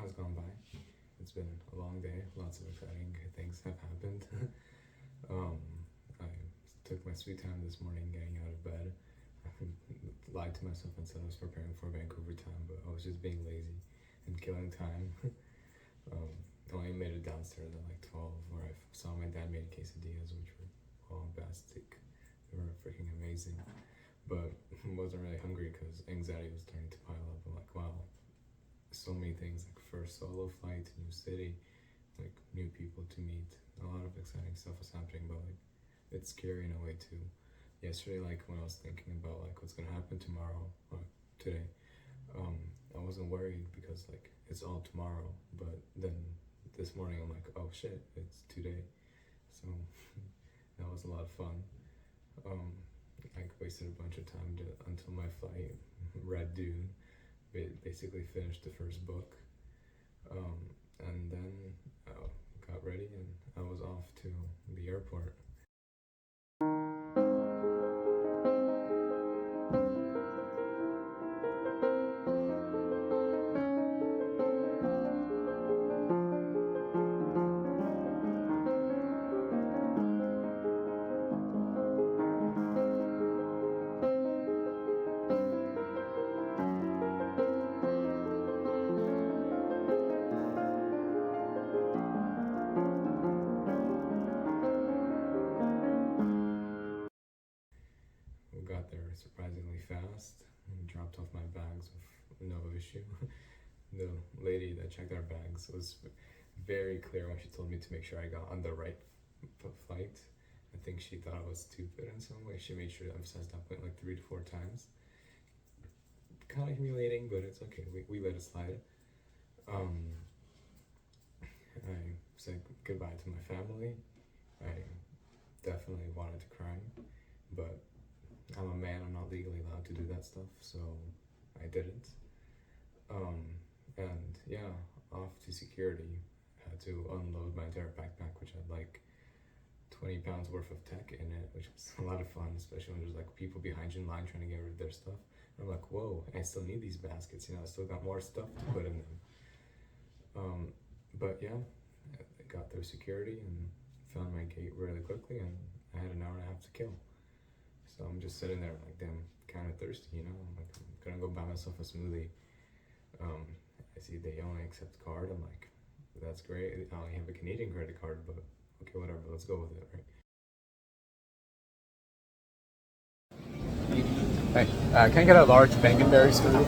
has gone by. It's been a long day. Lots of exciting things have happened. um, I took my sweet time this morning getting out of bed. I lied to myself and said I was preparing for Vancouver time, but I was just being lazy and killing time. I only made it downstairs at like 12, where I saw my dad made quesadillas, which were bombastic. They were freaking amazing. But wasn't really hungry because anxiety was starting to pile up. I'm like, wow, so many things, like first solo flight, new city, like new people to meet. A lot of exciting stuff was happening, but like it's scary in a way too. Yesterday, like when I was thinking about like what's gonna happen tomorrow or today, I wasn't worried because like it's all tomorrow. But then this morning I'm like, oh shit, it's today. So that was a lot of fun. Um, I wasted a bunch of time until my flight. Read Dune, basically finished the first book, um, and then got ready and I was off to the airport. We got there surprisingly fast and dropped off my bags with no issue. The lady that checked our bags was very clear when she told me to make sure I got on the right flight. I think she thought I was stupid in some way. She made sure to emphasize that point like 3 to 4 times. Kind of humiliating, but it's okay. We let it slide. Um, I said goodbye to my family. I definitely wanted to cry, but I'm a man. I'm not legally allowed to do that stuff, so I didn't. Um, and yeah, off to security. I had to unload my entire backpack, which had like 20 pounds worth of tech in it, which was a lot of fun, especially when there's like people behind you in line trying to get rid of their stuff. And I'm like, whoa, I still need these baskets, I still got more stuff to put in them. But yeah, I got through security and found my gate really quickly, and I had an hour and a half to kill. So I'm just sitting there like, damn, kind of thirsty, I'm like, I'm gonna go buy myself a smoothie. I see they only accept card. I'm like, that's great. I only have a Canadian credit card, but okay, whatever. Let's go with it, right? Hey, can I get a large Bangenberry smoothie?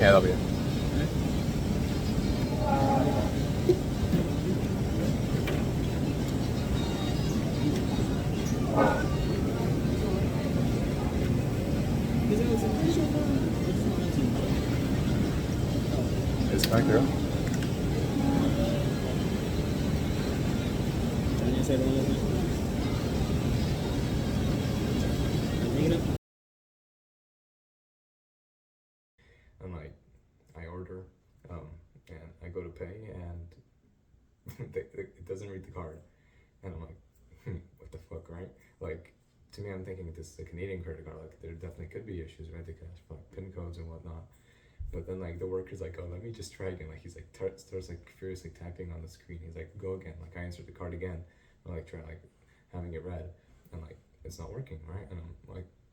Yeah, that'll be it. It's back there. And like, I order, and I go to pay, and it doesn't read the card, and I'm like, what the fuck, right? Like, to me, I'm thinking this is a Canadian credit card. Like, there definitely could be issues, right? They could have like PIN codes and whatnot. But then like the worker's like, oh, let me just try again. Like he's like starts like furiously typing on the screen. He's like, go again. Like I answered the card again. I like try like having it read, and like it's not working, right? And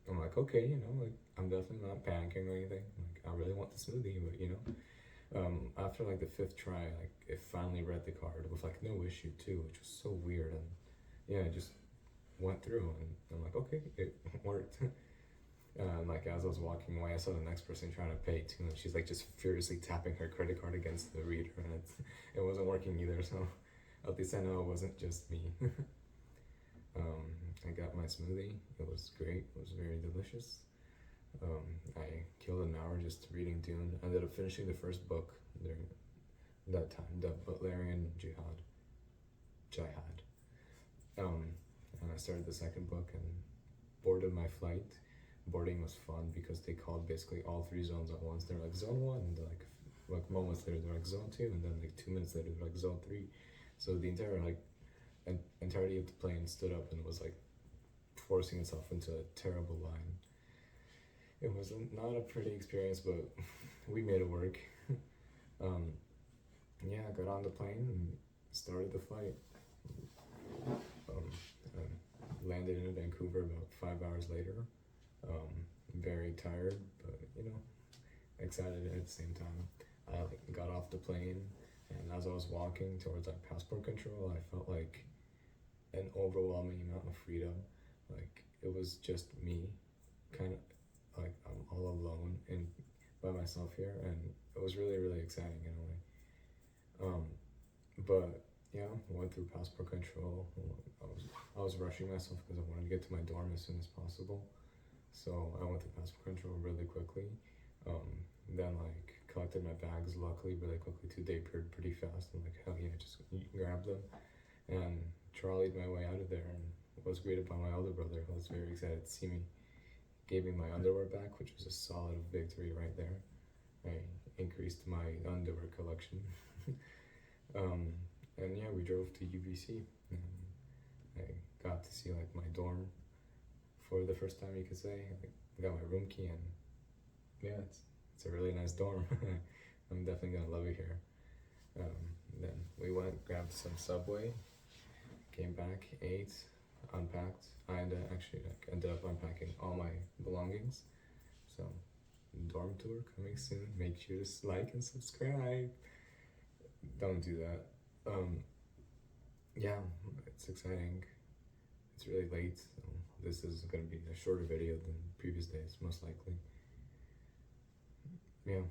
I'm like, okay, like I'm definitely not panicking or anything. Like I really want the smoothie, but after like the fifth try, like it finally read the card with like no issue too, which was so weird. And yeah, it just went through, and I'm like, okay, it worked. Like as I was walking away, I saw the next person trying to pay too, and she's like just furiously tapping her credit card against the reader, and it wasn't working either. So at least I know it wasn't just me. I got my smoothie. It was great. It was very delicious. I killed an hour just reading Dune. I ended up finishing the first book during that time, the Butlerian Jihad. And I started the second book and boarded my flight. Boarding was fun because they called basically all 3 zones at once. They're like zone 1, and like moments later they're like zone 2, and then like 2 minutes later they're like zone 3. So the entire like entirety of the plane stood up and was like forcing itself into a terrible line. It was not a pretty experience, but we made it work. um, yeah, I got on the plane and started the flight. Landed in Vancouver about 5 hours later. Very tired, but excited at the same time. I got off the plane, and as I was walking towards passport control, I felt like an overwhelming amount of freedom. Like it was just me, kind of like I'm all alone and by myself here, and it was really really exciting in a way. But yeah, I went through passport control. I was rushing myself because I wanted to get to my dorm as soon as possible. So I went through passport control really quickly. Then collected my bags luckily really quickly too. They appeared pretty fast. I'm like, hell yeah, just grabbed them and trolleyed my way out of there, and was greeted by my older brother who was very excited to see me. Gave me my underwear back, which was a solid victory right there. I increased my underwear collection. And yeah, we drove to UBC. And I got to see my dorm for the first time, you could say. I got my room key, and yeah, it's a really nice dorm. I'm definitely gonna love it here. Then we went, grabbed some Subway, came back, ate, unpacked. I actually ended up unpacking all my belongings. So dorm tour coming soon. Make sure to like and subscribe. Don't do that. Yeah, it's exciting. It's really late, so this is going to be a shorter video than previous days, most likely. Yeah.